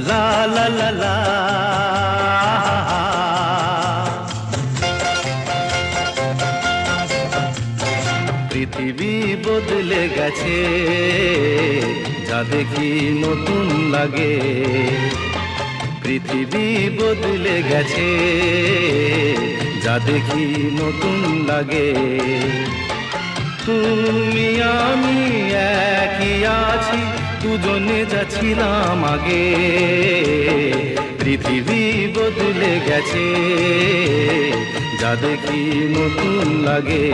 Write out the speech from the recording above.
লা লা লা লা। পৃথিবী বদলে গেছে, যা দেখি নতুন লাগে। পৃথিবী বদলে গেছে, যা দেখি নতুন লাগে। তুমি আমি একই আছি, দুজনে যাচ্ছিলাম আগে। পৃথিবী বদলে গেছে, যা দেখি নতুন লাগে।